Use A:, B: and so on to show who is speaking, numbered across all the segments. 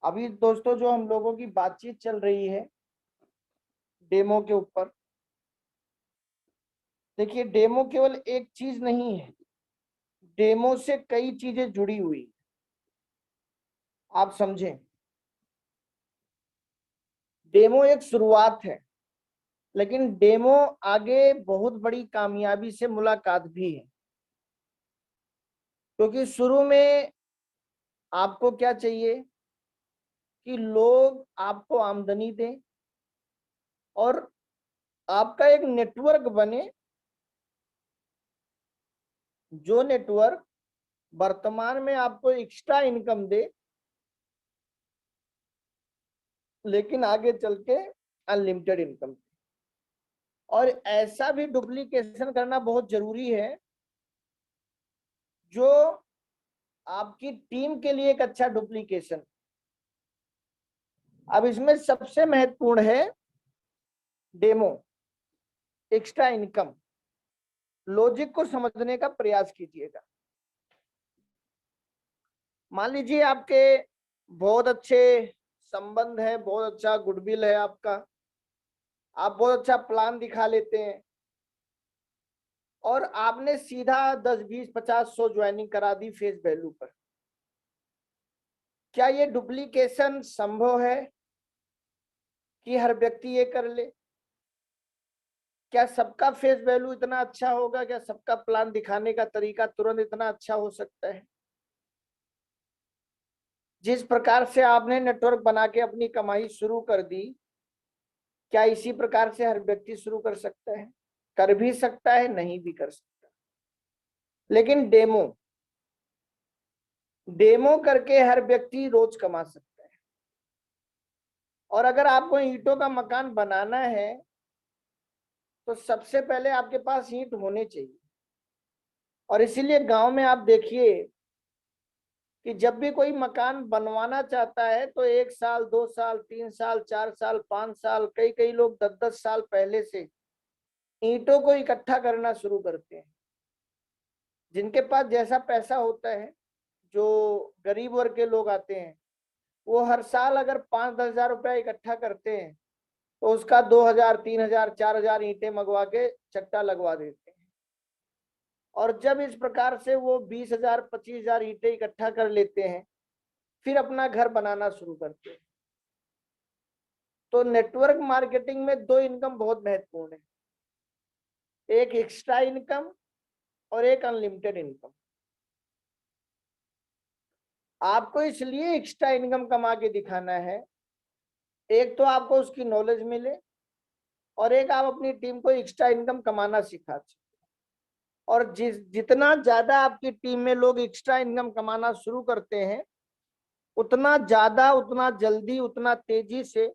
A: अभी दोस्तों जो हम लोगों की बातचीत चल रही है डेमो के ऊपर, देखिए डेमो केवल एक चीज नहीं है, डेमो से कई चीजें जुड़ी हुई, आप समझें। डेमो एक शुरुआत है, लेकिन डेमो आगे बहुत बड़ी कामयाबी से मुलाकात भी है। क्योंकि शुरू में आपको क्या चाहिए कि लोग आपको आमदनी दें और आपका एक नेटवर्क बने, जो नेटवर्क वर्तमान में आपको एक्स्ट्रा इनकम दे, लेकिन आगे चल के अनलिमिटेड इनकम। और ऐसा भी डुप्लीकेशन करना बहुत जरूरी है जो आपकी टीम के लिए एक अच्छा डुप्लीकेशन। अब इसमें सबसे महत्वपूर्ण है डेमो, एक्स्ट्रा इनकम। लॉजिक को समझने का प्रयास कीजिएगा। मान लीजिए आपके बहुत अच्छे संबंध है, बहुत अच्छा गुडविल है आपका, आप बहुत अच्छा प्लान दिखा लेते हैं और आपने सीधा 10 20 50 100 ज्वाइनिंग करा दी फेस वैल्यू पर। क्या ये डुप्लीकेशन संभव है कि हर व्यक्ति ये कर ले? क्या सबका फेस वैल्यू इतना अच्छा होगा? क्या सबका प्लान दिखाने का तरीका तुरंत इतना अच्छा हो सकता है? जिस प्रकार से आपने नेटवर्क बना के अपनी कमाई शुरू कर दी, क्या इसी प्रकार से हर व्यक्ति शुरू कर सकता है? कर भी सकता है, नहीं भी कर सकता। लेकिन डेमो डेमो करके हर व्यक्ति रोज कमा सकता है। और अगर आपको ईंटों का मकान बनाना है तो सबसे पहले आपके पास ईंट होने चाहिए। और इसीलिए गांव में आप देखिए कि जब भी कोई मकान बनवाना चाहता है तो 1 साल 2 साल 3 साल 4 साल 5 साल, कई कई लोग 10 10 साल पहले से ईंटों को इकट्ठा करना शुरू करते हैं। जिनके पास जैसा पैसा होता है, जो गरीब वर्ग के लोग आते हैं, वो हर साल अगर 5 10 हजार रुपया इकट्ठा करते हैं तो उसका 2 हजार 3 हजार 4 हजार ईंटें मंगवा के चट्टा लगवा देते हैं। और जब इस प्रकार से वो 20 हजार 25 हजार ईंटें इकट्ठा कर लेते हैं, फिर अपना घर बनाना शुरू करते हैं। तो नेटवर्क मार्केटिंग में दो इनकम बहुत महत्वपूर्ण है, एक एक्स्ट्रा इनकम और एक अनलिमिटेड इनकम। आपको इसलिए एक्स्ट्रा इनकम कमा के दिखाना है, एक तो आपको उसकी नॉलेज मिले और एक आप अपनी टीम को एक्स्ट्रा इनकम कमाना सिखा सकें। और जितना ज्यादा आपकी टीम में लोग एक्स्ट्रा इनकम कमाना शुरू करते हैं, उतना ज्यादा, उतना जल्दी, उतना तेजी से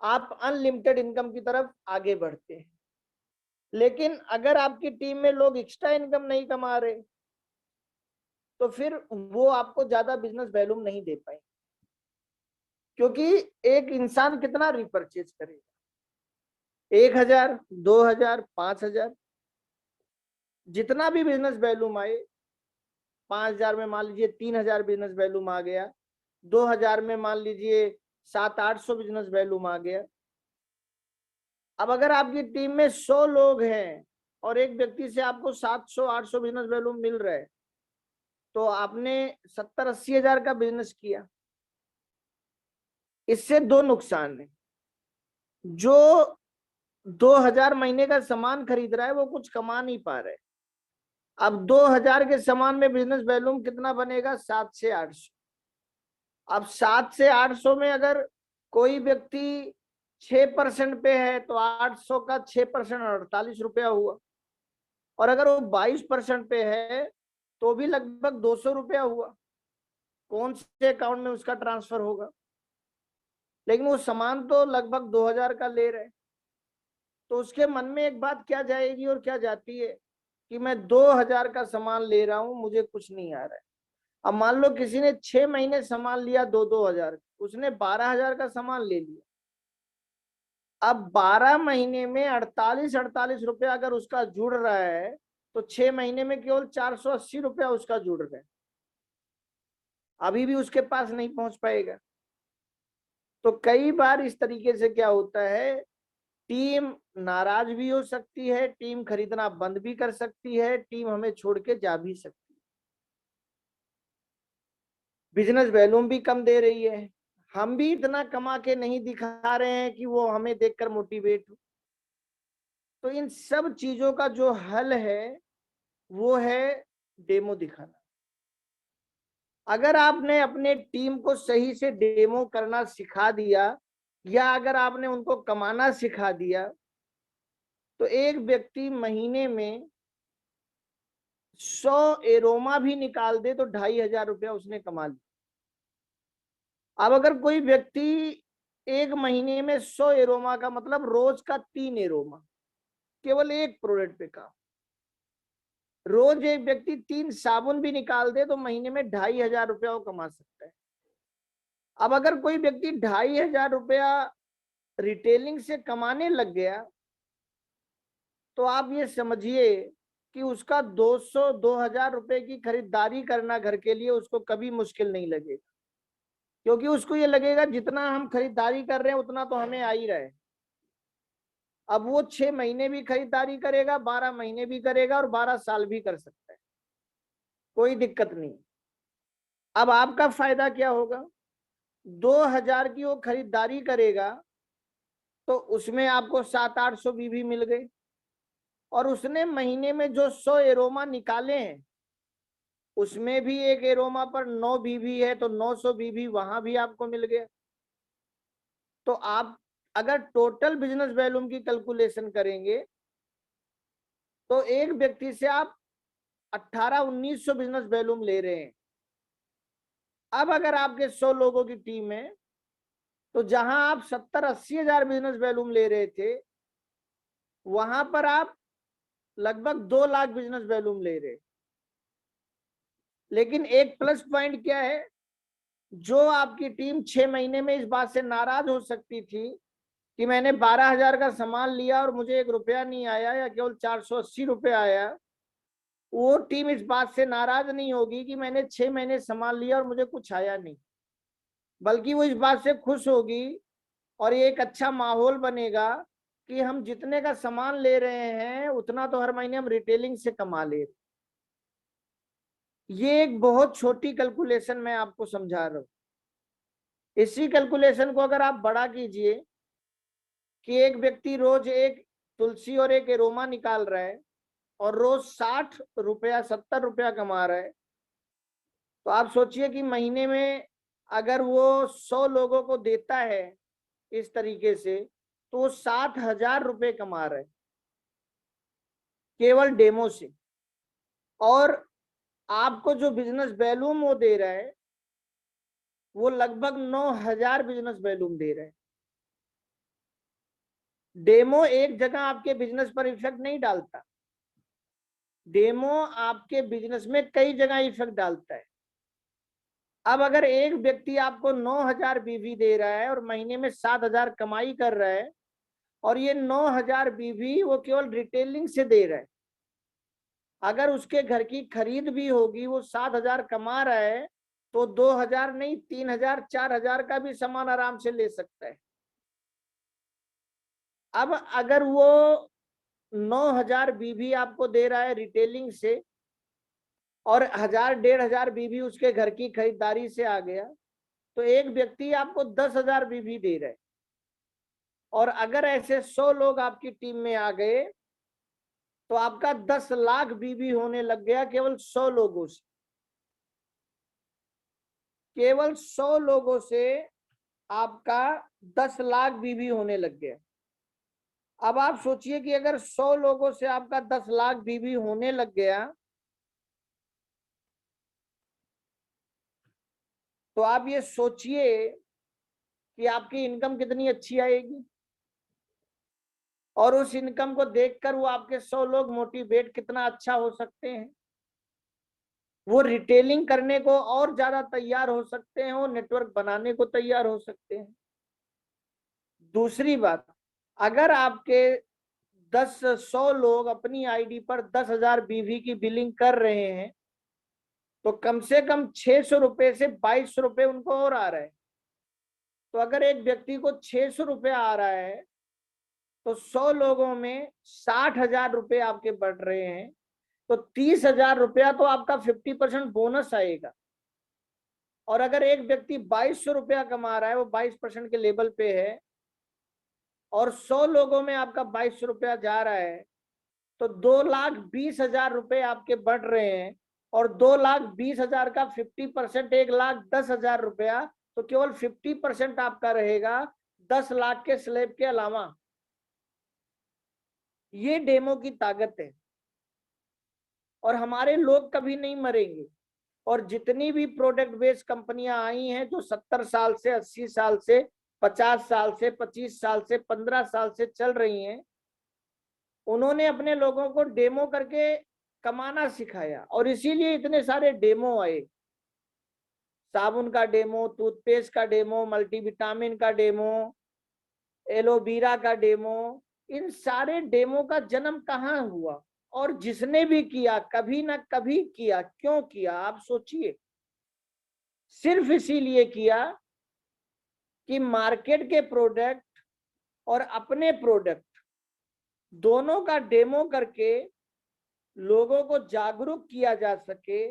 A: आप अनलिमिटेड इनकम की तरफ आगे बढ़ते हैं। लेकिन अगर आपकी टीम में लोग एक्स्ट्रा इनकम नहीं कमा रहे तो फिर वो आपको ज्यादा बिजनेस वैल्यूम नहीं दे पाएंगे। क्योंकि एक इंसान कितना रिपर्चेज करेगा? 1 हजार 2 हजार 5 हजार, जितना भी बिजनेस वैल्यूम आए। 5 हजार में मान लीजिए 3 हजार बिजनेस वैल्यूम आ गया, 2 हजार में मान लीजिए 700 800 बिजनेस वैल्यूम आ गया। अब अगर आपकी टीम में 100 लोग हैं और एक व्यक्ति से आपको 700 800 बिजनेस वैल्यूम मिल रहा है, तो आपने 70 80 हजार का बिजनेस किया। इससे दो नुकसान है। जो 2 हजार महीने का सामान खरीद रहा है वो कुछ कमा नहीं पा रहा है। अब 2 हजार के सामान में बिजनेस वैल्यूम कितना बनेगा? 7 से 800। अब 7 से 800 में अगर कोई व्यक्ति 6% पे है तो 800 का 6% 48 रुपया हुआ। और अगर वो 22% पे है तो भी लगभग 200 रुपया हुआ। कौन से अकाउंट में उसका ट्रांसफर होगा? लेकिन वो सामान तो लगभग 2 हजार का ले रहे। तो उसके मन में एक बात क्या जाएगी और क्या जाती है कि मैं 2 हजार का सामान ले रहा हूं, मुझे कुछ नहीं आ रहा है। अब मान लो किसी ने 6 महीने सामान लिया 2 2 हजार, उसने 12 हजार का सामान ले लिया। अब 12 महीने में 48 रुपया अगर उसका जुड़ रहा है तो 6 महीने में केवल 480 रुपया उसका जुड़ रहा है। अभी भी उसके पास नहीं पहुंच पाएगा। तो कई बार इस तरीके से क्या होता है, टीम नाराज भी हो सकती है, टीम खरीदना बंद भी कर सकती है, टीम हमें छोड़ के जा भी सकती है, बिजनेस वॉल्यूम भी कम दे रही है, हम भी इतना कमा के नहीं दिखा रहे हैं कि वो हमें देखकर मोटिवेट हो। तो इन सब चीजों का जो हल है वो है डेमो दिखाना। अगर आपने अपने टीम को सही से डेमो करना सिखा दिया या अगर आपने उनको कमाना सिखा दिया तो एक व्यक्ति महीने में 100 एरोमा भी निकाल दे तो 2,500 रुपया उसने कमा लिया। अब अगर कोई व्यक्ति एक महीने में 100 एरोमा का मतलब रोज का 3 एरोमा, केवल एक प्रोडक्ट पे काम, रोज एक व्यक्ति 3 साबुन भी निकाल दे तो महीने में 2,500 रुपया वो कमा सकता है। अब अगर कोई व्यक्ति 2,500 रुपया रिटेलिंग से कमाने लग गया तो आप ये समझिए कि उसका 200-2,000 रुपए की खरीदारी करना घर के लिए उसको कभी मुश्किल नहीं लगेगा, क्योंकि उसको ये लगेगा जितना हम खरीदारी कर रहे हैं उतना तो हमें आ ही रहा है। अब वो 6 महीने भी खरीदारी करेगा, 12 महीने भी करेगा और 12 साल भी कर सकता है, कोई दिक्कत नहीं। अब आपका फायदा क्या होगा, 2,000 की वो खरीदारी करेगा तो उसमें आपको 700-800 बीवी मिल गई, और उसने महीने में जो 100 एरोमा निकाले हैं उसमें भी एक एरोमा पर 9 बीवी है तो 900 बीवी वहां भी आपको मिल गया। तो आप अगर टोटल बिजनेस वॉल्यूम की कैलकुलेशन करेंगे तो एक व्यक्ति से आप 1800-1900 बिजनेस वॉल्यूम ले रहे हैं। अब अगर आपके 100 लोगों की टीम है तो जहां आप 70-80 हजार बिजनेस वॉल्यूम ले रहे थे वहां पर आप लगभग 2 लाख बिजनेस वॉल्यूम ले रहे। लेकिन एक प्लस पॉइंट क्या है, जो आपकी टीम 6 महीने में इस बात से नाराज हो सकती थी कि मैंने 12,000 का सामान लिया और मुझे 1 रुपया नहीं आया या केवल 480 रुपये आया, वो टीम इस बात से नाराज नहीं होगी कि मैंने 6 महीने सामान लिया और मुझे कुछ आया नहीं, बल्कि वो इस बात से खुश होगी और ये एक अच्छा माहौल बनेगा कि हम जितने का सामान ले रहे हैं उतना तो हर महीने हम रिटेलिंग से कमा ले रहे। ये एक बहुत छोटी कैलकुलेशन मैं आपको समझा रहा हूं। इसी कैलकुलेशन को अगर आप बड़ा कीजिए कि एक व्यक्ति रोज एक तुलसी और एक एरोमा निकाल रहा है और रोज 60 रुपया 70 रुपया कमा रहा है, तो आप सोचिए कि महीने में अगर वो 100 लोगों को देता है इस तरीके से तो वो 60,000 रुपये कमा रहा है केवल डेमो से। और आपको जो बिजनेस वॉल्यूम वो दे रहा है वो लगभग 9,000 बिजनेस वॉल्यूम दे रहा है। डेमो एक जगह आपके बिजनेस पर इफेक्ट नहीं डालता, डेमो आपके बिजनेस में कई जगह इफेक्ट डालता है। अब अगर एक व्यक्ति आपको 9,000 बीवी दे रहा है और महीने में 7,000 कमाई कर रहा है और ये 9,000 बीवी वो केवल रिटेलिंग से दे रहा है, अगर उसके घर की खरीद भी होगी वो 7,000 कमा रहा है तो 2,000 नहीं 3,000 4,000 का भी सामान आराम से ले सकता है। अब अगर वो 9,000 बीवी आपको दे रहा है रिटेलिंग से और 1,000-1,500 बीवी उसके घर की खरीदारी से आ गया तो एक व्यक्ति आपको 10,000 बीवी दे रहा है। और अगर ऐसे 100 लोग आपकी टीम में आ गए तो आपका 10 लाख बीवी होने लग गया केवल 100 लोगों से, केवल 100 लोगों से आपका 10 लाख बीवी होने लग गया। अब आप सोचिए कि अगर 100 लोगों से आपका 10 लाख बीवी होने लग गया तो आप ये सोचिए कि आपकी इनकम कितनी अच्छी आएगी, और उस इनकम को देखकर वो आपके 100 लोग मोटिवेट कितना अच्छा हो सकते हैं, वो रिटेलिंग करने को और ज्यादा तैयार हो सकते हैं, वो नेटवर्क बनाने को तैयार हो सकते हैं। दूसरी बात, अगर आपके 100 लोग अपनी आईडी पर 10,000 बीवी की बिलिंग कर रहे हैं तो कम से कम 600 रुपए से 2,200 रुपए उनको और आ रहा है। तो अगर एक व्यक्ति को 600 रुपया आ रहा है तो 100 लोगों में 60,000 रुपये आपके बढ़ रहे हैं, तो 30,000 रुपया तो आपका 50% बोनस आएगा। और अगर एक व्यक्ति 2200 रुपया कमा रहा है, वो 22% के लेवल पे है, और 100 लोगों में आपका 2200 रुपया जा रहा है, तो 2,20,000 रुपए आपके बढ़ रहे हैं। और 2,20,000 का 50% 1,10,000 रुपया, तो केवल 50% आपका रहेगा 10 लाख के स्लैब के अलावा। ये डेमो की ताकत है, और हमारे लोग कभी नहीं मरेंगे। और जितनी भी प्रोडक्ट बेस्ड कंपनियां आई हैं जो 70 साल से, 80 साल से, 50 साल से, 25 साल से, 15 साल से चल रही हैं, उन्होंने अपने लोगों को डेमो करके कमाना सिखाया, और इसीलिए इतने सारे डेमो आए। साबुन का डेमो, टूथपेस्ट का डेमो, मल्टीविटामिन का डेमो, एलोवेरा का डेमो। इन सारे डेमो का जन्म कहाँ हुआ? और जिसने भी किया कभी ना कभी किया। क्यों किया आप सोचिए? सिर्फ इसीलिए किया कि मार्केट के प्रोडक्ट और अपने प्रोडक्ट दोनों का डेमो करके लोगों को जागरूक किया जा सके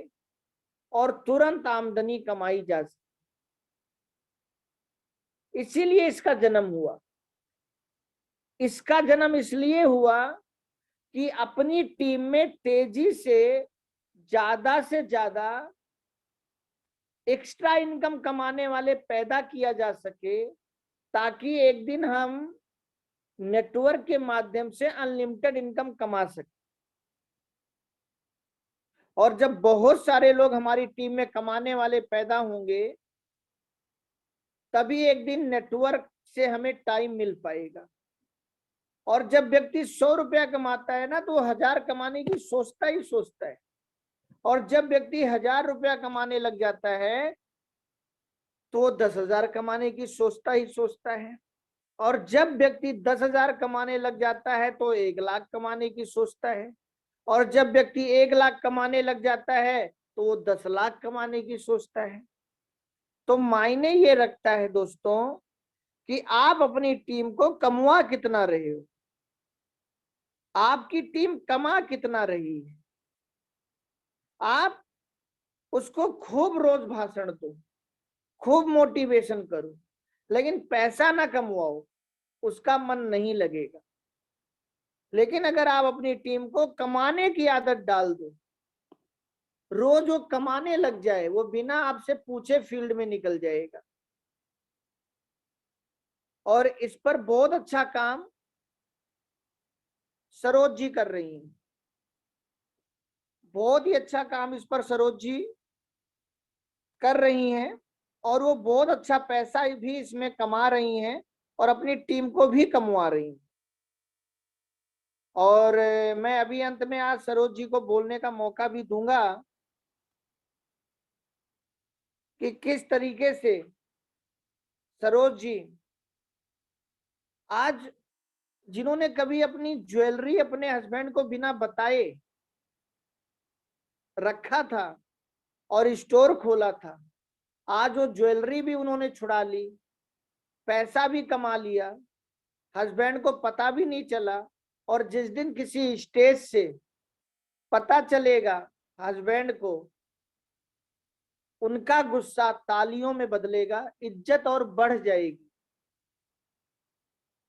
A: और तुरंत आमदनी कमाई जा सके। इसीलिए इसका जन्म हुआ। इसका जन्म इसलिए हुआ कि अपनी टीम में तेजी से ज्यादा एक्स्ट्रा इनकम कमाने वाले पैदा किया जा सके, ताकि एक दिन हम नेटवर्क के माध्यम से अनलिमिटेड इनकम कमा सके। और जब बहुत सारे लोग हमारी टीम में कमाने वाले पैदा होंगे, तभी एक दिन नेटवर्क से हमें टाइम मिल पाएगा। और जब व्यक्ति 100 रुपया कमाता है ना, तो 1000 कमाने की सोचता ही सोचता है। और जब व्यक्ति 1000 रुपया कमाने लग जाता है, तो 10,000 कमाने की सोचता ही सोचता है। और जब व्यक्ति 10,000 कमाने लग जाता है, तो 1 लाख कमाने की सोचता है। और जब व्यक्ति 1 लाख कमाने लग जाता है, तो वो 10 लाख कमाने की सोचता है। तो मायने ये रखता है दोस्तों कि आप अपनी टीम को कमवा कितना रहे हो, आपकी टीम कमा कितना रही है। आप उसको खूब रोज भाषण दो, खूब मोटिवेशन करो, लेकिन पैसा ना कमवाओ, उसका मन नहीं लगेगा। लेकिन अगर आप अपनी टीम को कमाने की आदत डाल दो, रोज वो कमाने लग जाए, वो बिना आपसे पूछे फील्ड में निकल जाएगा। और इस पर बहुत अच्छा काम सरोज जी कर रही हैं। बहुत ही अच्छा काम इस पर सरोज जी कर रही हैं, और वो बहुत अच्छा पैसा भी इसमें कमा रही हैं, और अपनी टीम को भी कमवा रही हैं। और मैं अभी अंत में आज सरोज जी को बोलने का मौका भी दूंगा कि किस तरीके से सरोज जी आज, जिन्होंने कभी अपनी ज्वेलरी अपने हस्बैंड को बिना बताए रखा था और स्टोर खोला था, आज वो ज्वेलरी भी उन्होंने छुड़ा ली, पैसा भी कमा लिया, हस्बैंड को पता भी नहीं चला। और जिस दिन किसी स्टेज से पता चलेगा हस्बैंड को, उनका गुस्सा तालियों में बदलेगा, इज्जत और बढ़ जाएगी।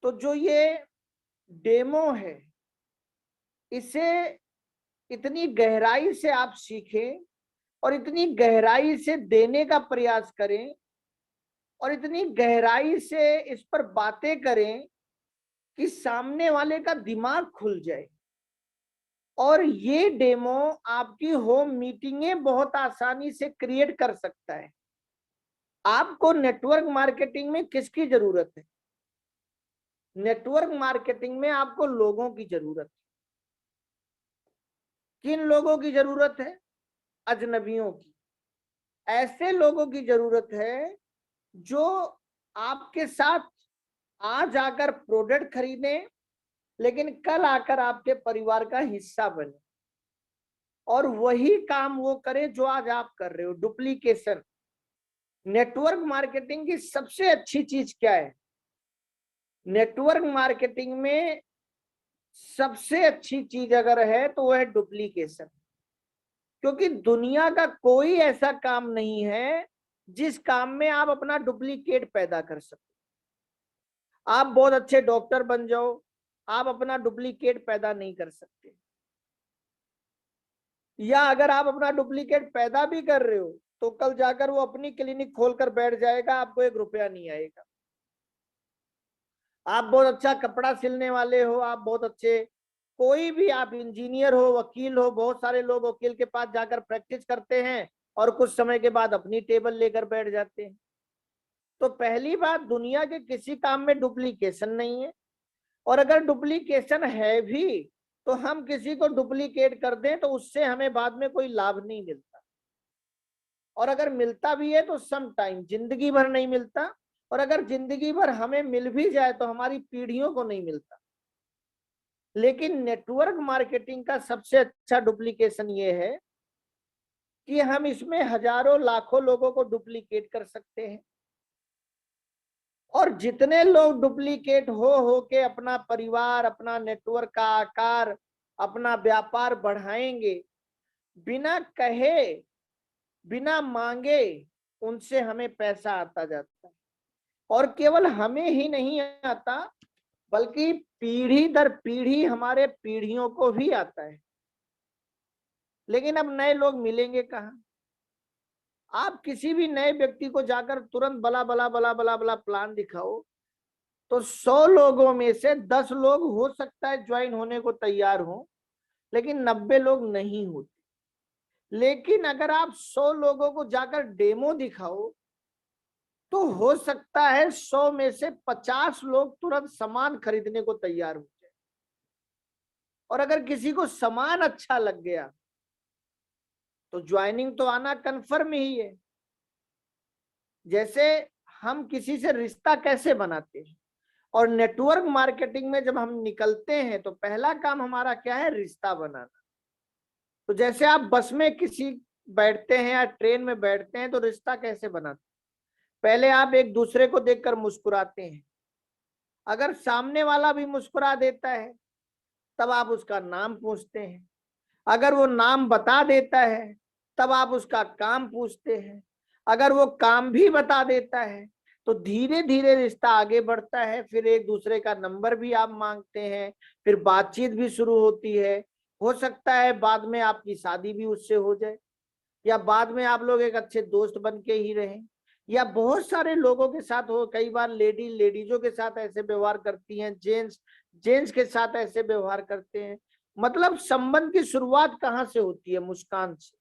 A: तो जो ये डेमो है, इसे इतनी गहराई से आप सीखें, और इतनी गहराई से देने का प्रयास करें, और इतनी गहराई से इस पर बातें करें कि सामने वाले का दिमाग खुल जाए। और ये डेमो आपकी होम मीटिंगें बहुत आसानी से क्रिएट कर सकता है। आपको नेटवर्क मार्केटिंग में किसकी जरूरत है? नेटवर्क मार्केटिंग में आपको लोगों की जरूरत है। किन लोगों की जरूरत है? अजनबियों की। ऐसे लोगों की जरूरत है जो आपके साथ आज आकर प्रोडक्ट खरीदें, लेकिन कल आकर आपके परिवार का हिस्सा बने, और वही काम वो करे जो आज आप कर रहे हो, डुप्लीकेशन। नेटवर्क मार्केटिंग की सबसे अच्छी चीज क्या है? नेटवर्क मार्केटिंग में सबसे अच्छी चीज अगर है तो वो है डुप्लीकेशन। क्योंकि दुनिया का कोई ऐसा काम नहीं है जिस काम में आप अपना डुप्लीकेट पैदा कर सको। आप बहुत अच्छे डॉक्टर बन जाओ, आप अपना डुप्लीकेट पैदा नहीं कर सकते। या अगर आप अपना डुप्लीकेट पैदा भी कर रहे हो तो कल जाकर वो अपनी क्लिनिक खोलकर बैठ जाएगा, आपको 1 रुपया नहीं आएगा। आप बहुत अच्छा कपड़ा सिलने वाले हो, आप बहुत अच्छे कोई भी, आप इंजीनियर हो, वकील हो, बहुत सारे लोग वकील के पास जाकर प्रैक्टिस करते हैं और कुछ समय के बाद अपनी टेबल लेकर बैठ जाते हैं। तो पहली बात, दुनिया के किसी काम में डुप्लीकेशन नहीं है। और अगर डुप्लीकेशन है भी तो हम किसी को डुप्लीकेट कर दें तो उससे हमें बाद में कोई लाभ नहीं मिलता। और अगर मिलता भी है तो सम टाइम, जिंदगी भर नहीं मिलता। और अगर जिंदगी भर हमें मिल भी जाए तो हमारी पीढ़ियों को नहीं मिलता। लेकिन नेटवर्क मार्केटिंग का सबसे अच्छा डुप्लीकेशन ये है कि हम इसमें हजारों लाखों लोगों को डुप्लीकेट कर सकते हैं। और जितने लोग डुप्लीकेट हो के अपना परिवार, अपना नेटवर्क का आकार, अपना व्यापार बढ़ाएंगे, बिना कहे, बिना मांगे उनसे हमें पैसा आता जाता है। और केवल हमें ही नहीं आता बल्कि पीढ़ी दर पीढ़ी हमारे पीढ़ियों को भी आता है। लेकिन अब नए लोग मिलेंगे कहाँ? आप किसी भी नए व्यक्ति को जाकर तुरंत बला बला बला बला बला प्लान दिखाओ तो 100 लोगों में से 10 लोग हो सकता है ज्वाइन होने को तैयार हो, लेकिन 90 लोग नहीं होते। लेकिन अगर आप 100 लोगों को जाकर डेमो दिखाओ तो हो सकता है 100 में से 50 लोग तुरंत सामान खरीदने को तैयार हो जाए। और अगर किसी को सामान अच्छा लग गया तो ज्वाइनिंग तो आना कन्फर्म ही है। जैसे हम किसी से रिश्ता कैसे बनाते हैं, और नेटवर्क मार्केटिंग में जब हम निकलते हैं तो पहला काम हमारा क्या है? रिश्ता बनाना। तो जैसे आप बस में किसी बैठते हैं या ट्रेन में बैठते हैं तो रिश्ता कैसे बनाते हैं? पहले आप एक दूसरे को देखकर मुस्कुराते हैं। अगर सामने वाला भी मुस्कुरा देता है तब आप उसका नाम पूछते हैं। अगर वो नाम बता देता है तब आप उसका काम पूछते हैं। अगर वो काम भी बता देता है तो धीरे धीरे रिश्ता आगे बढ़ता है। फिर एक दूसरे का नंबर भी आप मांगते हैं, फिर बातचीत भी शुरू होती है। हो सकता है बाद में आपकी शादी भी उससे हो जाए, या बाद में आप लोग एक अच्छे दोस्त बन के ही रहें। या बहुत सारे लोगों के साथ हो, कई बार लेडीजों के साथ ऐसे व्यवहार करती हैं, जेंट्स के साथ ऐसे व्यवहार करते हैं। मतलब संबंध की शुरुआत कहाँ से होती है? मुस्कान से।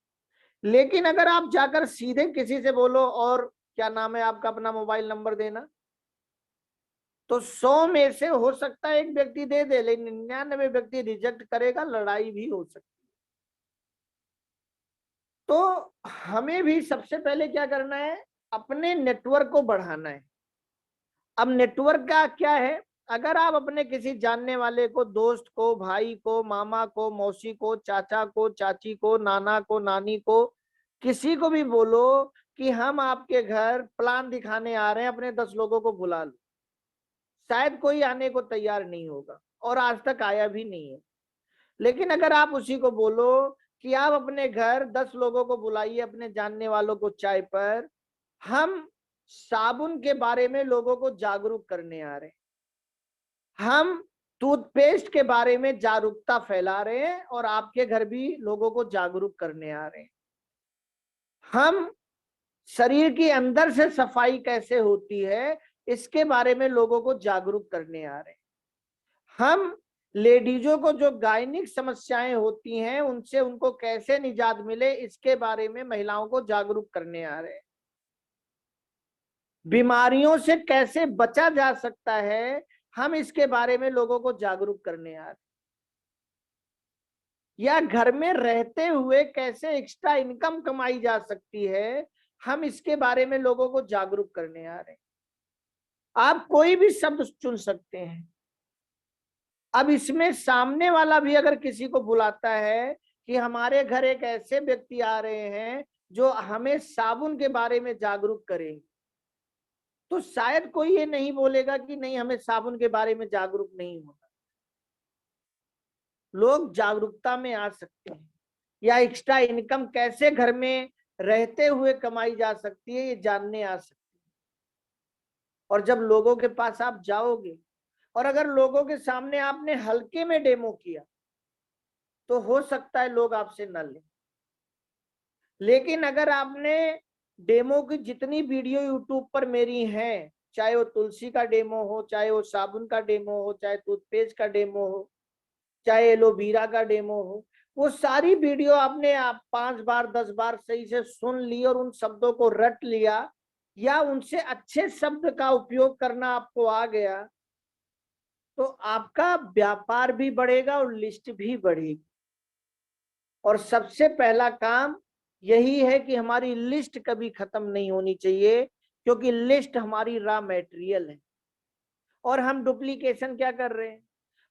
A: लेकिन अगर आप जाकर सीधे किसी से बोलो और क्या नाम है आपका, अपना मोबाइल नंबर देना, तो 100 में से हो सकता है एक व्यक्ति दे दे, लेकिन 99 व्यक्ति रिजेक्ट करेगा, लड़ाई भी हो सकती है। तो हमें भी सबसे पहले क्या करना है? अपने नेटवर्क को बढ़ाना है। अब नेटवर्क का क्या है? अगर आप अपने किसी जानने वाले को, दोस्त को, भाई को, मामा को, मौसी को, चाचा को, चाची को, नाना को, नानी को, किसी को भी बोलो कि हम आपके घर प्लान दिखाने आ रहे हैं, अपने 10 लोगों को बुला लो, शायद कोई आने को तैयार नहीं होगा और आज तक आया भी नहीं है। लेकिन अगर आप उसी को बोलो कि आप अपने घर 10 लोगों को बुलाइए, अपने जानने वालों को चाय पर, हम साबुन के बारे में लोगों को जागरूक करने आ रहे हैं, हम टूथपेस्ट के बारे में जागरूकता फैला रहे हैं और आपके घर भी लोगों को जागरूक करने आ रहे हैं, हम शरीर के अंदर से सफाई कैसे होती है इसके बारे में लोगों को जागरूक करने आ रहे हैं, हम लेडीजों को जो गायनिक समस्याएं होती हैं उनसे उनको कैसे निजात मिले इसके बारे में महिलाओं को जागरूक करने आ रहे हैं, बीमारियों से कैसे बचा जा सकता है हम इसके बारे में लोगों को जागरूक करने आ रहे हैं, या घर में रहते हुए कैसे एक्स्ट्रा इनकम कमाई जा सकती है हम इसके बारे में लोगों को जागरूक करने आ रहे हैं। आप कोई भी शब्द चुन सकते हैं। अब इसमें सामने वाला भी अगर किसी को बुलाता है कि हमारे घर एक ऐसे व्यक्ति आ रहे हैं जो हमें साबुन के बारे में जागरूक करेंगे, तो शायद कोई ये नहीं बोलेगा कि नहीं, हमें साबुन के बारे में जागरूक नहीं होना। लोग जागरूकता में आ सकते हैं, या एक्स्ट्रा इनकम कैसे घर में रहते हुए कमाई जा सकती है, ये जानने आ सकते हैं। और जब लोगों के पास आप जाओगे, और अगर लोगों के सामने आपने हल्के में डेमो किया, तो हो सकता है लोग आपसे न लें। लेकिन अगर आपने डेमो की जितनी वीडियो यूट्यूब पर मेरी हैं, चाहे वो तुलसी का डेमो हो, चाहे वो साबुन का डेमो हो, चाहे टूथपेस्ट का डेमो हो, चाहे एलोवेरा का डेमो हो, वो सारी वीडियो आपने आप 5 बार 10 बार सही से सुन ली और उन शब्दों को रट लिया, या उनसे अच्छे शब्द का उपयोग करना आपको आ गया, तो आपका व्यापार भी बढ़ेगा और लिस्ट भी बढ़ेगी। और सबसे पहला काम यही है कि हमारी लिस्ट कभी खत्म नहीं होनी चाहिए, क्योंकि लिस्ट हमारी रॉ मटेरियल है। और हम डुप्लीकेशन क्या कर रहे हैं,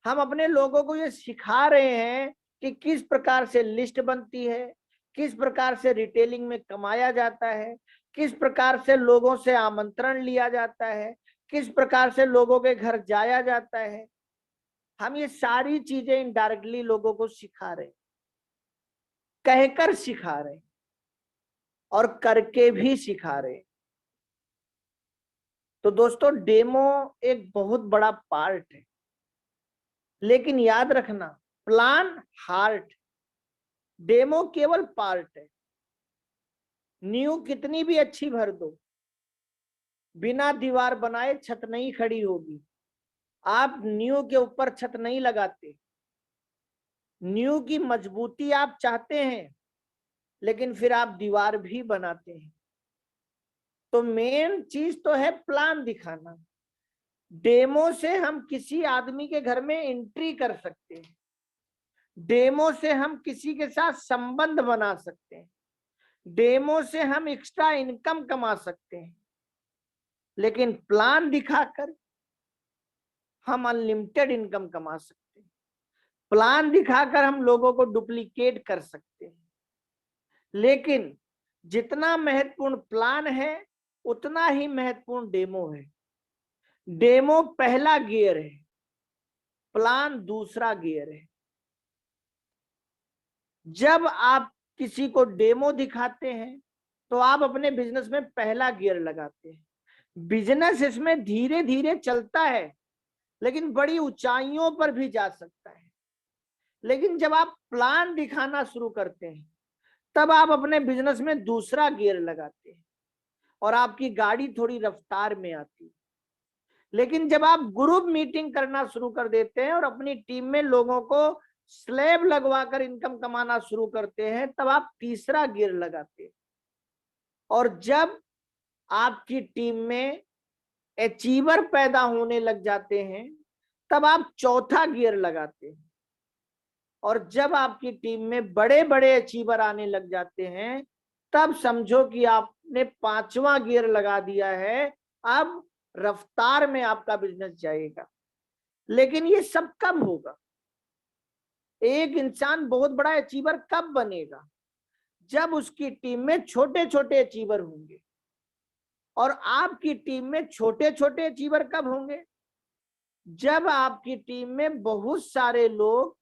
A: हम अपने लोगों को ये सिखा रहे हैं कि किस प्रकार से लिस्ट बनती है, किस प्रकार से रिटेलिंग में कमाया जाता है, किस प्रकार से लोगों से आमंत्रण लिया जाता है, किस प्रकार से लोगों के घर जाया जाता है। हम ये सारी चीजें इनडायरेक्टली लोगों को सिखा रहे हैं, कहकर सिखा रहे हैं और करके भी सिखा रहे हैं। तो दोस्तों, डेमो एक बहुत बड़ा पार्ट है, लेकिन याद रखना, प्लान हार्ट, डेमो केवल पार्ट है। नींव कितनी भी अच्छी भर दो, बिना दीवार बनाए छत नहीं खड़ी होगी। आप नींव के ऊपर छत नहीं लगाते, नींव की मजबूती आप चाहते हैं, लेकिन फिर आप दीवार भी बनाते हैं। तो मेन चीज तो है प्लान दिखाना। डेमो से हम किसी आदमी के घर में एंट्री कर सकते हैं, डेमो से हम किसी के साथ संबंध बना सकते हैं, डेमो से हम एक्स्ट्रा इनकम कमा सकते हैं। लेकिन प्लान दिखाकर हम अनलिमिटेड इनकम कमा सकते हैं, प्लान दिखाकर हम लोगों को डुप्लीकेट कर सकते हैं। लेकिन जितना महत्वपूर्ण प्लान है, उतना ही महत्वपूर्ण डेमो है। डेमो पहला गियर है, प्लान दूसरा गियर है। जब आप किसी को डेमो दिखाते हैं, तो आप अपने बिजनेस में पहला गियर लगाते हैं। बिजनेस इसमें धीरे धीरे चलता है, लेकिन बड़ी ऊंचाइयों पर भी जा सकता है। लेकिन जब आप प्लान दिखाना शुरू करते हैं, तब आप अपने बिजनेस में दूसरा गियर लगाते हैं और आपकी गाड़ी थोड़ी रफ्तार में आती है। लेकिन जब आप ग्रुप मीटिंग करना शुरू कर देते हैं और अपनी टीम में लोगों को स्लैब लगवाकर इनकम कमाना शुरू करते हैं, तब आप तीसरा गियर लगाते हैं। और जब आपकी टीम में अचीवर पैदा होने लग जाते हैं, तब आप चौथा गियर लगाते हैं। और जब आपकी टीम में बड़े बड़े अचीवर आने लग जाते हैं, तब समझो कि आपने पांचवा गियर लगा दिया है। अब रफ्तार में आपका बिजनेस जाएगा। लेकिन ये सब कब होगा? एक इंसान बहुत बड़ा अचीवर कब बनेगा? जब उसकी टीम में छोटे छोटे अचीवर होंगे। और आपकी टीम में छोटे छोटे अचीवर कब होंगे? जब आपकी टीम में बहुत सारे लोग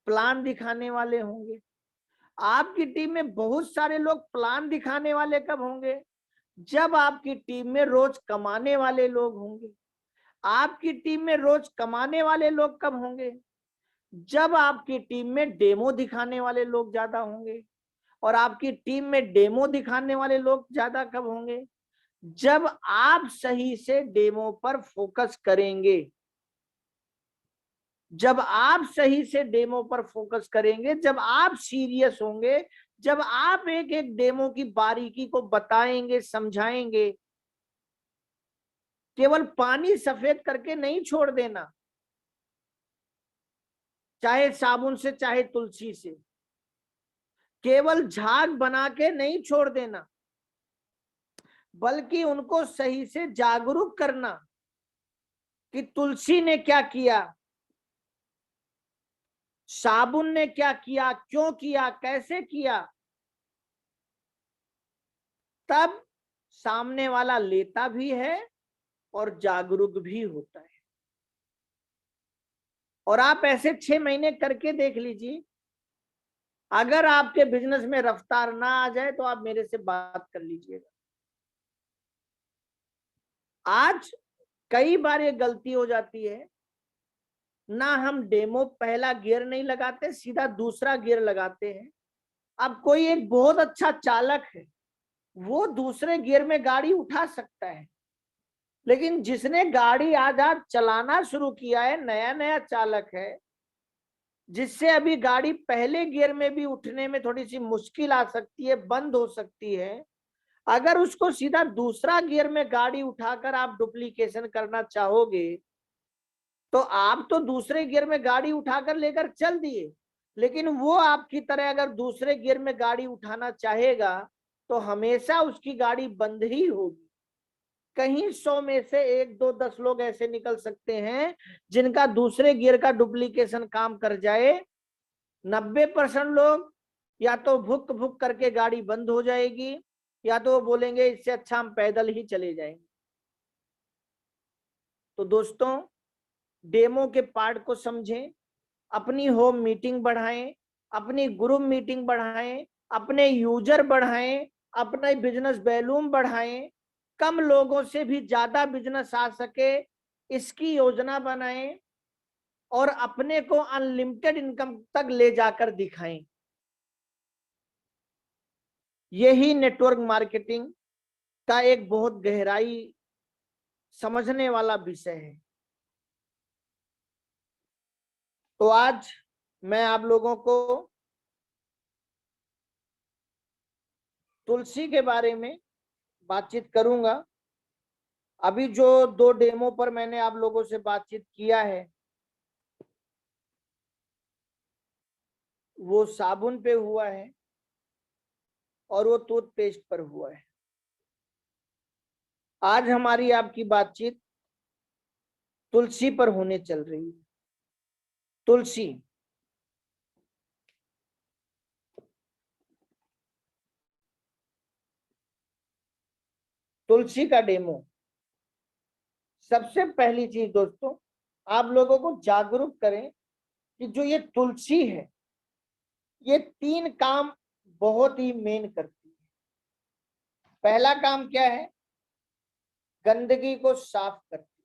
A: प्लान दिखाने वाले होंगे। आपकी टीम में बहुत सारे लोग प्लान दिखाने वाले कब होंगे? जब आपकी टीम में रोज कमाने वाले लोग होंगे। आपकी टीम में रोज कमाने वाले लोग कब होंगे? जब आपकी टीम में डेमो दिखाने वाले लोग ज्यादा होंगे। और आपकी टीम में डेमो दिखाने वाले लोग ज्यादा कब होंगे? जब आप सही से डेमो पर फोकस करेंगे। जब आप सही से डेमो पर फोकस करेंगे, जब आप सीरियस होंगे, जब आप एक एक डेमो की बारीकी को बताएंगे, समझाएंगे। केवल पानी सफेद करके नहीं छोड़ देना, चाहे साबुन से चाहे तुलसी से। केवल झाग बना के नहीं छोड़ देना, बल्कि उनको सही से जागरूक करना कि तुलसी ने क्या किया, साबुन ने क्या किया, क्यों किया, कैसे किया। तब सामने वाला लेता भी है और जागरूक भी होता है। और आप ऐसे 6 महीने करके देख लीजिए, अगर आपके बिजनेस में रफ्तार ना आ जाए तो आप मेरे से बात कर लीजिएगा। आज कई बार ये गलती हो जाती है ना, हम डेमो पहला गियर नहीं लगाते, सीधा दूसरा गियर लगाते हैं। अब कोई एक बहुत अच्छा चालक है, वो दूसरे गियर में गाड़ी उठा सकता है, लेकिन जिसने गाड़ी आज चलाना शुरू किया है, नया नया चालक है, जिससे अभी गाड़ी पहले गियर में भी उठने में थोड़ी सी मुश्किल आ सकती है, बंद हो सकती है, अगर उसको सीधा दूसरा गियर में गाड़ी उठाकर आप डुप्लीकेशन करना चाहोगे, तो आप तो दूसरे गियर में गाड़ी उठाकर लेकर चल दिए, लेकिन वो आपकी तरह अगर दूसरे गियर में गाड़ी उठाना चाहेगा तो हमेशा उसकी गाड़ी बंद ही होगी। कहीं 100 में से 1, 2, 10 लोग ऐसे निकल सकते हैं जिनका दूसरे गियर का डुप्लीकेशन काम कर जाए। 90% लोग या तो भुक भुक करके गाड़ी बंद हो जाएगी, या तो वो बोलेंगे इससे अच्छा हम पैदल ही चले जाएंगे। तो दोस्तों, डेमो के पार्ट को समझें, अपनी होम मीटिंग बढ़ाएं, अपनी ग्रुप मीटिंग बढ़ाएं, अपने यूजर बढ़ाएं, अपना बिजनेस वॉल्यूम बढ़ाएं, कम लोगों से भी ज्यादा बिजनेस आ सके इसकी योजना बनाएं और अपने को अनलिमिटेड इनकम तक ले जाकर दिखाएं। यही नेटवर्क मार्केटिंग का एक बहुत गहराई समझने वाला विषय है। तो आज मैं आप लोगों को तुलसी के बारे में बातचीत करूंगा। अभी जो 2 डेमो पर मैंने आप लोगों से बातचीत किया है, वो साबुन पे हुआ है और वो टूथपेस्ट पर हुआ है। आज हमारी आपकी बातचीत तुलसी पर होने चल रही है। तुलसी, तुलसी का डेमो। सबसे पहली चीज दोस्तों, आप लोगों को जागरूक करें कि जो ये तुलसी है, ये 3 काम बहुत ही मेन करती है। पहला काम क्या है? गंदगी को साफ करती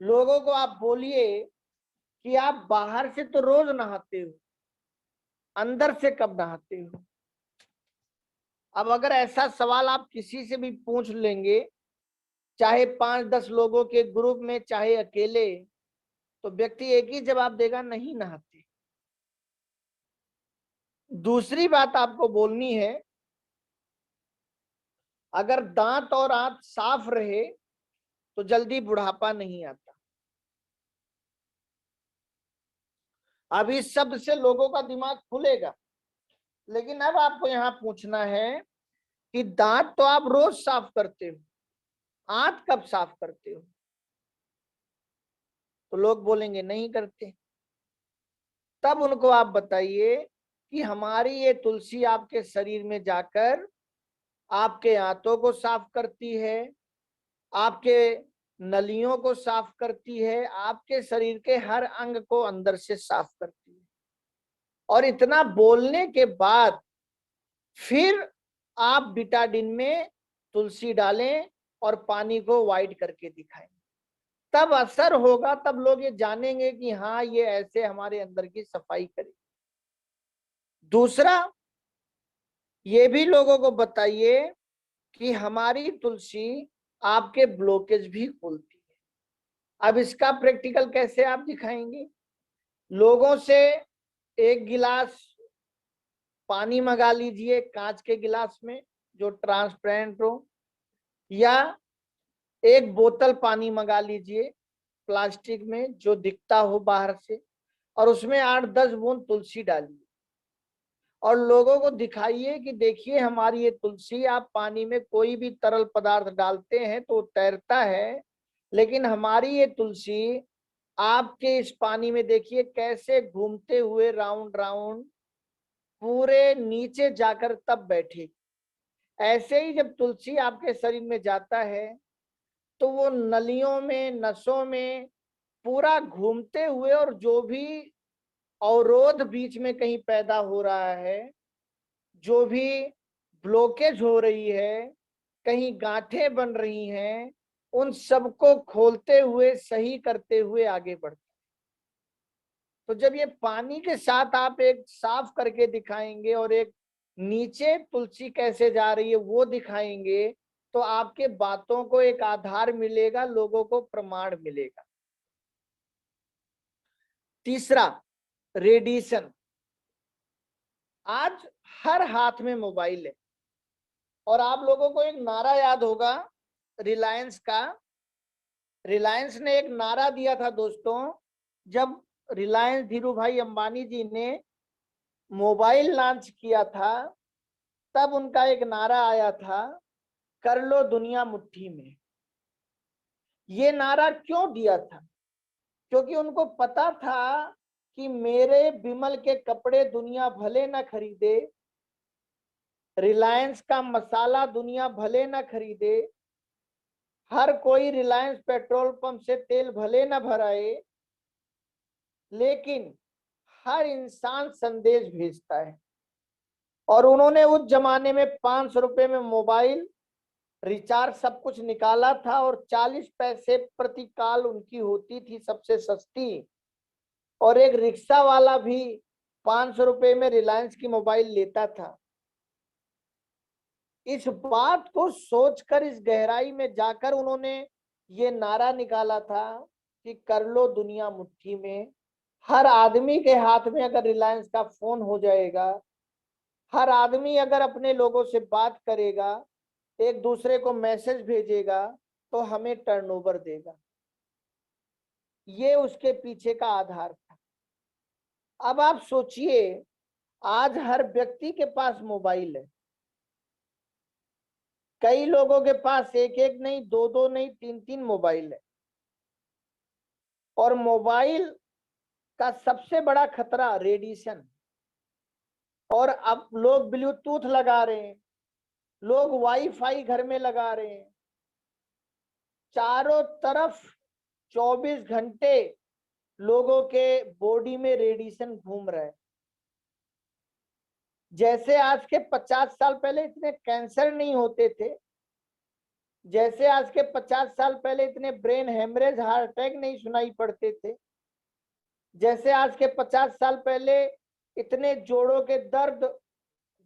A: है। लोगों को आप बोलिए कि आप बाहर से तो रोज नहाते हो, अंदर से कब नहाते हो? अब अगर ऐसा सवाल आप किसी से भी पूछ लेंगे, चाहे 5-10 लोगों के ग्रुप में, चाहे अकेले, तो व्यक्ति एक ही जवाब देगा, नहीं नहाते। दूसरी बात आपको बोलनी है, अगर दांत और आंत साफ रहे तो जल्दी बुढ़ापा नहीं आता। अब इस शब्द से लोगों का दिमाग खुलेगा, लेकिन अब आपको यहाँ पूछना है कि दांत तो आप रोज साफ करते हो, आंत कब साफ करते हो? तो लोग बोलेंगे नहीं करते। तब उनको आप बताइए कि हमारी ये तुलसी आपके शरीर में जाकर आपके आंतों को साफ करती है, आपके नलियों को साफ करती है, आपके शरीर के हर अंग को अंदर से साफ करती है। और इतना बोलने के बाद फिर आप बिटाडिन में तुलसी डालें और पानी को वाइट करके दिखाएं, तब असर होगा, तब लोग ये जानेंगे कि हाँ, ये ऐसे हमारे अंदर की सफाई करे। दूसरा, ये भी लोगों को बताइए कि हमारी तुलसी आपके ब्लॉकेज भी खोलती है। अब इसका प्रैक्टिकल कैसे आप दिखाएंगे? लोगों से 1 गिलास पानी मंगा लीजिए कांच के गिलास में जो ट्रांसपेरेंट हो, या 1 बोतल पानी मंगा लीजिए प्लास्टिक में जो दिखता हो बाहर से, और उसमें 8-10 बूंद तुलसी डालिए और लोगों को दिखाइए कि देखिए हमारी ये तुलसी, आप पानी में कोई भी तरल पदार्थ डालते हैं तो तैरता है, लेकिन हमारी ये तुलसी आपके इस पानी में देखिए कैसे घूमते हुए राउंड राउंड पूरे नीचे जाकर तब बैठे। ऐसे ही जब तुलसी आपके शरीर में जाता है तो वो नलियों में, नसों में पूरा घूमते हुए, और जो भी अवरोध बीच में कहीं पैदा हो रहा है, जो भी ब्लॉकेज हो रही है, कहीं गांठें बन रही हैं, उन सबको खोलते हुए, सही करते हुए आगे बढ़ते। तो जब ये पानी के साथ आप एक साफ करके दिखाएंगे और एक नीचे तुलसी कैसे जा रही है वो दिखाएंगे, तो आपके बातों को एक आधार मिलेगा, लोगों को प्रमाण मिलेगा। तीसरा, रेडिएशन। आज हर हाथ में मोबाइल है, और आप लोगों को एक नारा याद होगा रिलायंस का। रिलायंस ने एक नारा दिया था दोस्तों, जब रिलायंस धीरू भाई अंबानी जी ने मोबाइल लॉन्च किया था, तब उनका एक नारा आया था, कर लो दुनिया मुट्ठी में। ये नारा क्यों दिया था? क्योंकि उनको पता था कि मेरे विमल के कपड़े दुनिया भले न खरीदे, रिलायंस का मसाला दुनिया भले न खरीदे, हर कोई रिलायंस पेट्रोल पंप से तेल भले न भराए, लेकिन हर इंसान संदेश भेजता है। और उन्होंने उस जमाने में 500 रुपए में मोबाइल रिचार्ज सब कुछ निकाला था, और 40 पैसे प्रति कॉल उनकी होती थी, सबसे सस्ती। और एक रिक्शा वाला भी 500 रुपए में रिलायंस की मोबाइल लेता था। इस बात को सोचकर, इस गहराई में जाकर उन्होंने ये नारा निकाला था कि कर लो दुनिया मुट्ठी में। हर आदमी के हाथ में अगर रिलायंस का फोन हो जाएगा, हर आदमी अगर अपने लोगों से बात करेगा, एक दूसरे को मैसेज भेजेगा, तो हमें टर्नओवर देगा। ये उसके पीछे का आधार था। अब आप सोचिए, आज हर व्यक्ति के पास मोबाइल है। कई लोगों के पास एक एक नहीं, दो दो नहीं, तीन तीन मोबाइल है। और मोबाइल का सबसे बड़ा खतरा रेडिएशन। और अब लोग ब्लूटूथ लगा रहे हैं, लोग वाईफाई घर में लगा रहे हैं, चारों तरफ 24 घंटे लोगों के बॉडी में रेडिएशन घूम रहा है। जैसे आज के 50 साल पहले इतने कैंसर नहीं होते थे, जैसे आज के 50 साल पहले इतने ब्रेन हेमरेज, हार्ट अटैक नहीं सुनाई पड़ते थे, जैसे आज के 50 साल पहले इतने जोड़ों के दर्द,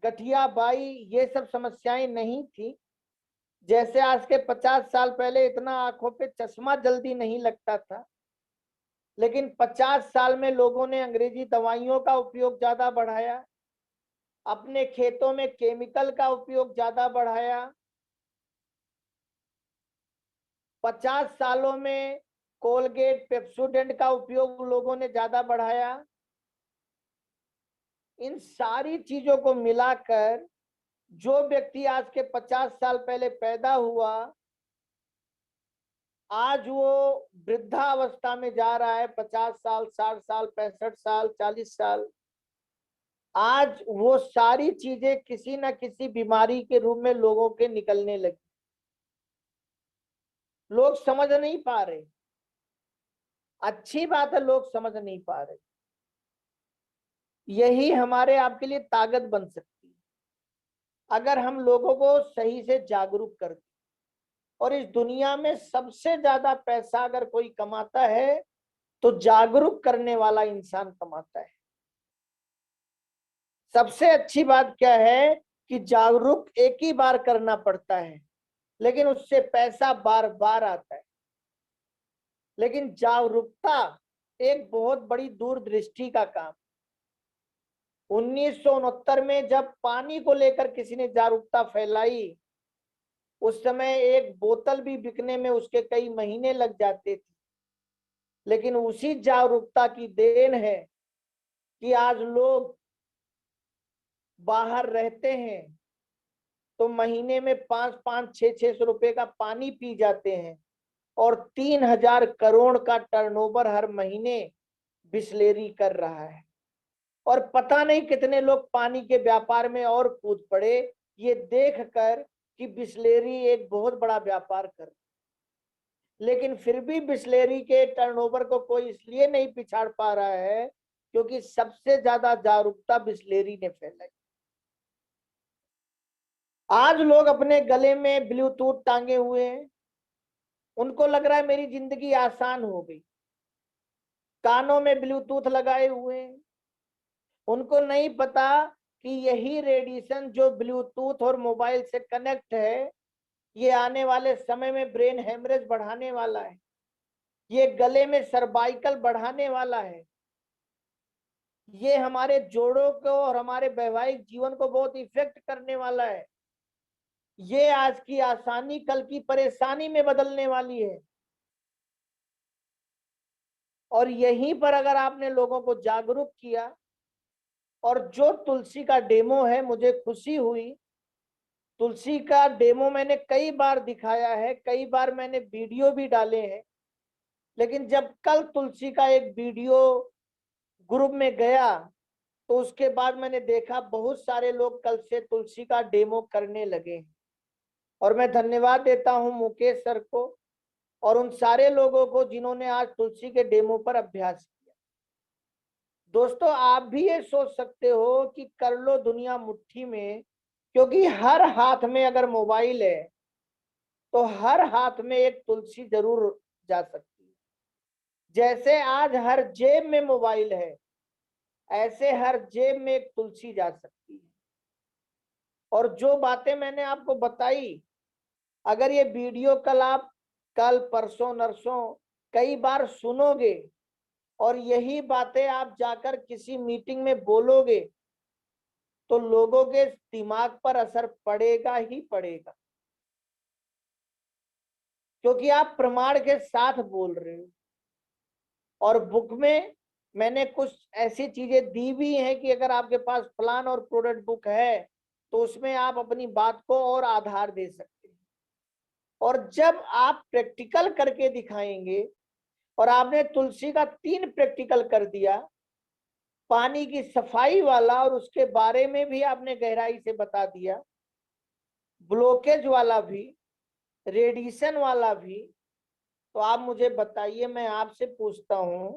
A: गठिया बाई, ये सब समस्याएं नहीं थी, जैसे आज के 50 साल पहले इतना आंखों पे चश्मा जल्दी नहीं लगता था, लेकिन 50 साल में लोगों ने अंग्रेजी दवाइयों का उपयोग ज्यादा बढ़ाया, अपने खेतों में केमिकल का उपयोग ज्यादा बढ़ाया। 50 सालों में कोलगेट, पेप्सोडेंट का उपयोग लोगों ने ज्यादा बढ़ाया। इन सारी चीजों को मिलाकर जो व्यक्ति आज के 50 साल पहले पैदा हुआ, आज वो वृद्धावस्था में जा रहा है, 50 साल, 60 साल, 65 साल, 40 साल। आज वो सारी चीजें किसी न किसी बीमारी के रूप में लोगों के निकलने लगी। लोग समझ नहीं पा रहे। अच्छी बात है, लोग समझ नहीं पा रहे। यही हमारे आपके लिए ताकत बन सकती है, अगर हम लोगों को सही से जागरूक कर दें। और इस दुनिया में सबसे ज्यादा पैसा अगर कोई कमाता है, तो जागरूक करने वाला इंसान कमाता है। सबसे अच्छी बात क्या है कि जागरूक एक ही बार करना पड़ता है, लेकिन उससे पैसा बार बार आता है। लेकिन जागरूकता एक बहुत बड़ी दूरदृष्टि का काम। 1969 में जब पानी को लेकर किसी ने जागरूकता फैलाई, उस समय एक बोतल भी बिकने में उसके कई महीने लग जाते थे। लेकिन उसी जागरूकता की देन है कि आज लोग बाहर रहते हैं तो महीने में 5-5, 600 रुपए का पानी पी जाते हैं, और 3000 करोड़ का टर्नओवर हर महीने बिस्लेरी कर रहा है। और पता नहीं कितने लोग पानी के व्यापार में और कूद पड़े, ये देखकर कि बिस्लेरी एक बहुत बड़ा व्यापार कर, लेकिन फिर भी बिस्लेरी के टर्नओवर को कोई इसलिए नहीं पिछाड़ पा रहा है क्योंकि सबसे ज्यादा जागरूकता बिस्लेरी ने फैलाई। आज लोग अपने गले में ब्लूटूथ टांगे हुए हैं, उनको लग रहा है मेरी जिंदगी आसान हो गई। कानों में ब्लूटूथ लगाए हुए हैं, उनको नहीं पता कि यही रेडिएशन जो ब्लूटूथ और मोबाइल से कनेक्ट है, ये आने वाले समय में ब्रेन हेमरेज बढ़ाने वाला है, ये गले में सर्वाइकल बढ़ाने वाला है, ये हमारे जोड़ों को और हमारे वैवाहिक जीवन को बहुत इफेक्ट करने वाला है, ये आज की आसानी कल की परेशानी में बदलने वाली है। और यहीं पर अगर आपने लोगों को जागरूक किया, और जो तुलसी का डेमो है, मुझे खुशी हुई, तुलसी का डेमो मैंने कई बार दिखाया है, कई बार मैंने वीडियो भी डाले हैं, लेकिन जब कल तुलसी का एक वीडियो ग्रुप में गया तो उसके बाद मैंने देखा बहुत सारे लोग कल से तुलसी का डेमो करने लगे। और मैं धन्यवाद देता हूं मुकेश सर को और उन सारे लोगों को जिन्होंने आज तुलसी के डेमो पर अभ्यास किया। दोस्तों, आप भी ये सोच सकते हो कि कर लो दुनिया मुट्ठी में, क्योंकि हर हाथ में अगर मोबाइल है तो हर हाथ में एक तुलसी जरूर जा सकती है। जैसे आज हर जेब में मोबाइल है, ऐसे हर जेब में एक तुलसी जा सकती है। और जो बातें मैंने आपको बताई, अगर ये वीडियो कल परसों नरसों कई बार सुनोगे और यही बातें आप जाकर किसी मीटिंग में बोलोगे तो लोगों के दिमाग पर असर पड़ेगा ही पड़ेगा, क्योंकि आप प्रमाण के साथ बोल रहे हो। और बुक में मैंने कुछ ऐसी चीजें दी भी हैं कि अगर आपके पास प्लान और प्रोडक्ट बुक है तो उसमें आप अपनी बात को और आधार दे सकते हैं। और जब आप प्रैक्टिकल करके दिखाएंगे, और आपने तुलसी का 3 प्रैक्टिकल कर दिया, पानी की सफाई वाला और उसके बारे में भी आपने गहराई से बता दिया, ब्लॉकेज वाला भी, रेडिएशन वाला भी, तो आप मुझे बताइए, मैं आपसे पूछता हूं,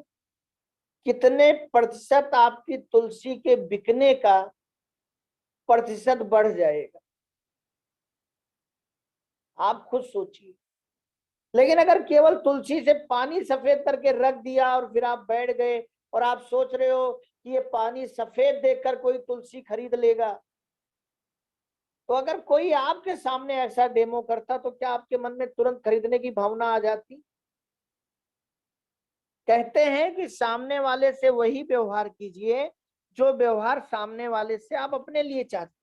A: कितने प्रतिशत आपकी तुलसी के बिकने का प्रतिशत बढ़ जाएगा? आप खुद सोचिए। लेकिन अगर केवल तुलसी से पानी सफेद करके रख दिया और फिर आप बैठ गए और आप सोच रहे हो कि ये पानी सफेद देखकर कोई तुलसी खरीद लेगा, तो अगर कोई आपके सामने ऐसा डेमो करता तो क्या आपके मन में तुरंत खरीदने की भावना आ जाती? कहते हैं कि सामने वाले से वही व्यवहार कीजिए जो व्यवहार सामने वाले से आप अपने लिए चाहते।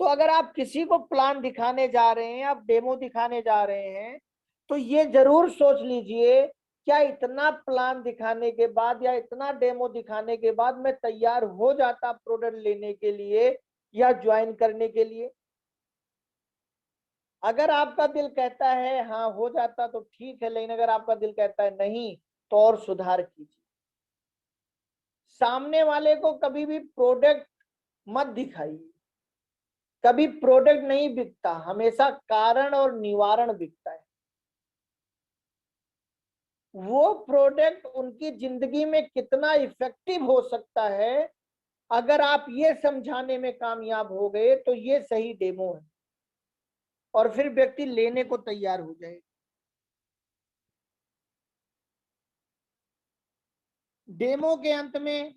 A: तो अगर आप किसी को प्लान दिखाने जा रहे हैं, आप डेमो दिखाने जा रहे हैं, तो ये जरूर सोच लीजिए, क्या इतना प्लान दिखाने के बाद या इतना डेमो दिखाने के बाद मैं तैयार हो जाता प्रोडक्ट लेने के लिए या ज्वाइन करने के लिए? अगर आपका दिल कहता है हाँ हो जाता तो ठीक है, लेकिन अगर आपका दिल कहता है नहीं, तो और सुधार कीजिए। सामने वाले को कभी भी प्रोडक्ट मत दिखाइए। कभी प्रोडक्ट नहीं बिकता, हमेशा कारण और निवारण बिकता है। वो प्रोडक्ट उनकी जिंदगी में कितना इफेक्टिव हो सकता है, अगर आप ये समझाने में कामयाब हो गए तो ये सही डेमो है, और फिर व्यक्ति लेने को तैयार हो जाए। डेमो के अंत में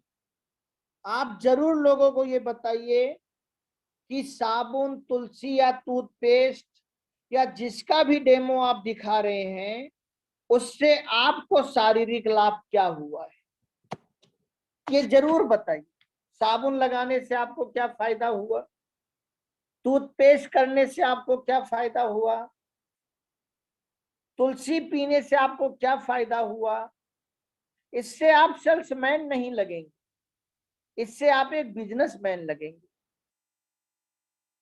A: आप जरूर लोगों को ये बताइए कि साबुन, तुलसी या टूथपेस्ट या जिसका भी डेमो आप दिखा रहे हैं, उससे आपको शारीरिक लाभ क्या हुआ है, ये जरूर बताइए। साबुन लगाने से आपको क्या फायदा हुआ, टूथपेस्ट करने से आपको क्या फायदा हुआ, तुलसी पीने से आपको क्या फायदा हुआ। इससे आप सेल्समैन नहीं लगेंगे, इससे आप एक बिजनेसमैन लगेंगे।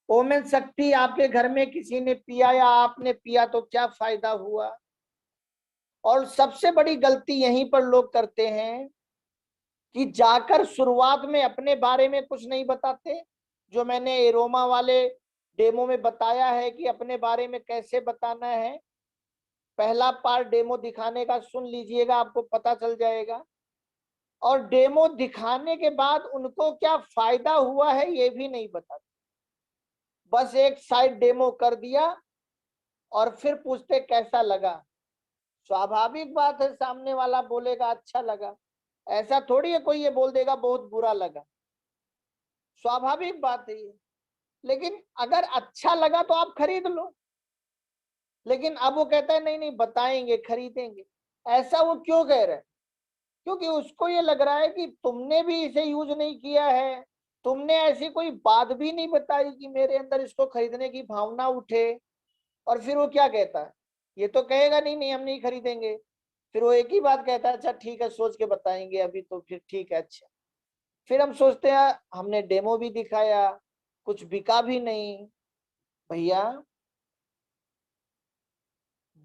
A: ओमेन शक्ति आपके घर में किसी ने पिया या आपने पिया तो क्या फायदा हुआ। और सबसे बड़ी गलती यहीं पर लोग करते हैं कि जाकर शुरुआत में अपने बारे में कुछ नहीं बताते। जो मैंने एरोमा वाले डेमो में बताया है कि अपने बारे में कैसे बताना है। पहला पार्ट डेमो दिखाने का सुन लीजिएगा, आपको पता चल जाएगा। और डेमो दिखाने के बाद उनको क्या फायदा हुआ है ये भी नहीं बताते, बस एक साइड डेमो कर दिया और फिर पूछते कैसा लगा। स्वाभाविक बात है, सामने वाला बोलेगा अच्छा लगा, ऐसा थोड़ी है कोई ये बोल देगा बहुत बुरा लगा, स्वाभाविक बात है ये। लेकिन अगर अच्छा लगा तो आप खरीद लो। लेकिन अब वो कहता है नहीं नहीं बताएंगे खरीदेंगे। ऐसा वो क्यों कह रहा है? क्योंकि उसको ये लग रहा है कि तुमने भी इसे यूज नहीं किया है, तुमने ऐसी कोई बात भी नहीं बताई कि मेरे अंदर इसको खरीदने की भावना उठे। और फिर वो क्या कहता है, ये तो कहेगा नहीं नहीं हम नहीं खरीदेंगे, फिर वो एक ही बात कहता है अच्छा ठीक है सोच के बताएंगे अभी, तो फिर ठीक है अच्छा। फिर हम सोचते हैं हमने डेमो भी दिखाया, कुछ बिका भी नहीं। भैया,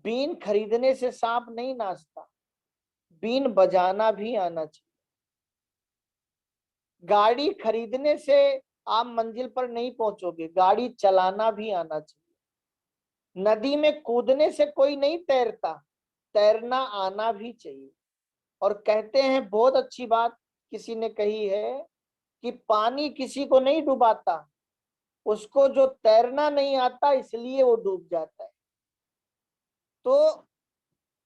A: बीन खरीदने से सांप नहीं नाचता, बीन बजाना भी आना चाहिए। गाड़ी खरीदने से आप मंजिल पर नहीं पहुंचोगे, गाड़ी चलाना भी आना चाहिए। नदी में कूदने से कोई नहीं तैरता, तैरना आना भी चाहिए। और कहते हैं बहुत अच्छी बात किसी ने कही है कि पानी किसी को नहीं डुबाता, उसको जो तैरना नहीं आता इसलिए वो डूब जाता है। तो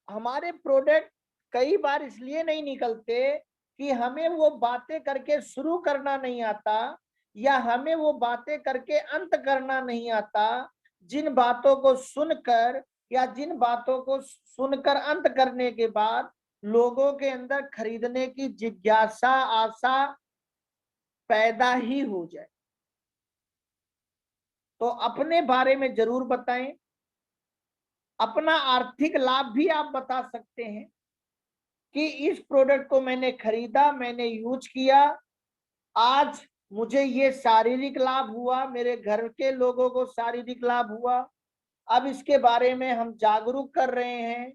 A: हमारे प्रोडक्ट कई बार इसलिए नहीं निकलते कि हमें वो बातें करके शुरू करना नहीं आता, या हमें वो बातें करके अंत करना नहीं आता। जिन बातों को सुनकर या जिन बातों को सुनकर अंत करने के बाद लोगों के अंदर खरीदने की जिज्ञासा आशा पैदा ही हो जाए। तो अपने बारे में जरूर बताएं, अपना आर्थिक लाभ भी आप बता सकते हैं कि इस प्रोडक्ट को मैंने खरीदा, मैंने यूज किया, आज मुझे ये शारीरिक लाभ हुआ, मेरे घर के लोगों को शारीरिक लाभ हुआ। अब इसके बारे में हम जागरूक कर रहे हैं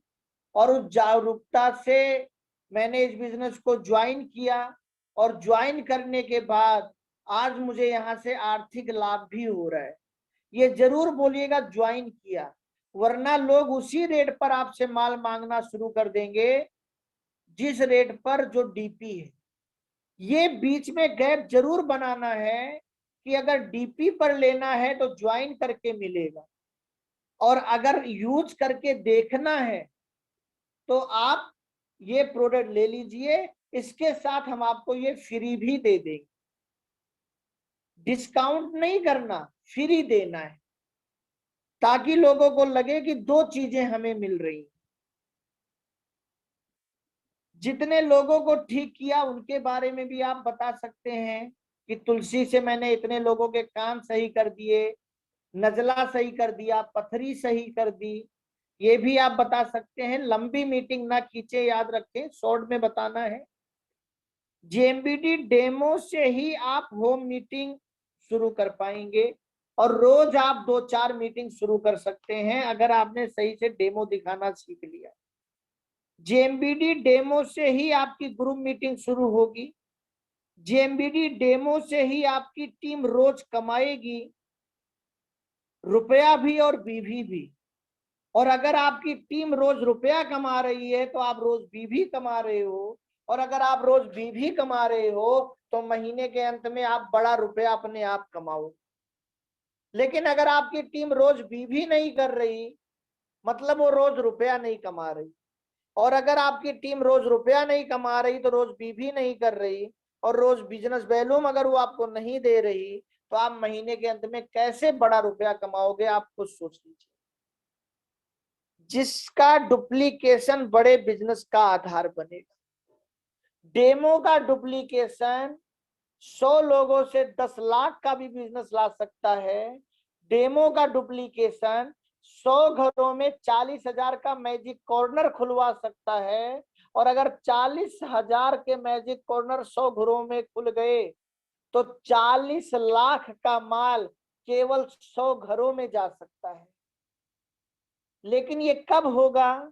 A: और उस जागरूकता से मैंने इस बिजनेस को ज्वाइन किया, और ज्वाइन करने के बाद आज मुझे यहाँ से आर्थिक लाभ भी हो रहा है। ये जरूर बोलिएगा ज्वाइन किया, वरना लोग उसी रेट पर आपसे माल मांगना शुरू कर देंगे जिस रेट पर जो डीपी है। ये बीच में गैप जरूर बनाना है कि अगर डीपी पर लेना है तो ज्वाइन करके मिलेगा, और अगर यूज करके देखना है तो आप ये प्रोडक्ट ले लीजिए, इसके साथ हम आपको ये फ्री भी दे देंगे। डिस्काउंट नहीं करना, फ्री देना है, ताकि लोगों को लगे कि दो चीजें हमें मिल रही। जितने लोगों को ठीक किया उनके बारे में भी आप बता सकते हैं कि तुलसी से मैंने इतने लोगों के कान सही कर दिए, नजला सही कर दिया, पथरी सही कर दी, ये भी आप बता सकते हैं। लंबी मीटिंग ना खींचे, याद रखें शॉर्ट में बताना है। जेएमबीडी डेमो से ही आप होम मीटिंग शुरू कर पाएंगे, और रोज आप 2-4 मीटिंग शुरू कर सकते हैं अगर आपने सही से डेमो दिखाना सीख लिया। जेएमबीडी डेमो से ही आपकी ग्रुप मीटिंग शुरू होगी, जेएमबीडी डेमो से ही आपकी टीम रोज कमाएगी, रुपया भी और बीवी भी। और अगर आपकी टीम रोज रुपया कमा रही है तो आप रोज बीवी कमा रहे हो, और अगर आप रोज बीवी कमा रहे हो तो महीने के अंत में आप बड़ा रुपया अपने आप कमाओ। लेकिन अगर आपकी टीम रोज बीवी नहीं कर रही, मतलब वो रोज रुपया नहीं कमा रही। और अगर आपकी टीम रोज रुपया नहीं कमा रही तो रोज बीवी नहीं कर रही, और रोज बिजनेस वैल्यूम अगर वो आपको नहीं दे रही, तो आप महीने के अंत में कैसे बड़ा रुपया कमाओगे, आप खुद सोच लीजिए। जिसका डुप्लीकेशन बड़े बिजनेस का आधार बनेगा। डेमो का डुप्लीकेशन 100 लोगों से 10 लाख का भी बिजनेस ला सकता है। डेमो का डुप्लीकेशन 100 घरों में 40,000 का मैजिक कॉर्नर खुलवा सकता है। और अगर 40,000 के मैजिक कॉर्नर 100 घरों में खुल गए तो 40 लाख का माल केवल 100 घरों में जा सकता है। लेकिन ये कब होगा?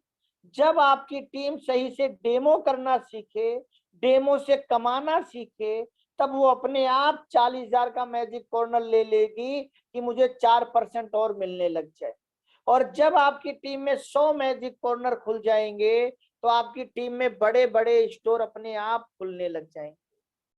A: जब आपकी टीम सही से डेमो करना सीखे, डेमो से कमाना सीखे, तब वो अपने आप 40,000 का मैजिक कॉर्नर ले लेगी, कि मुझे 4% और मिलने लग जाए। और जब आपकी टीम में 100 मैजिक कॉर्नर खुल जाएंगे तो आपकी टीम में बड़े बड़े स्टोर अपने आप खुलने लग जाएंगे।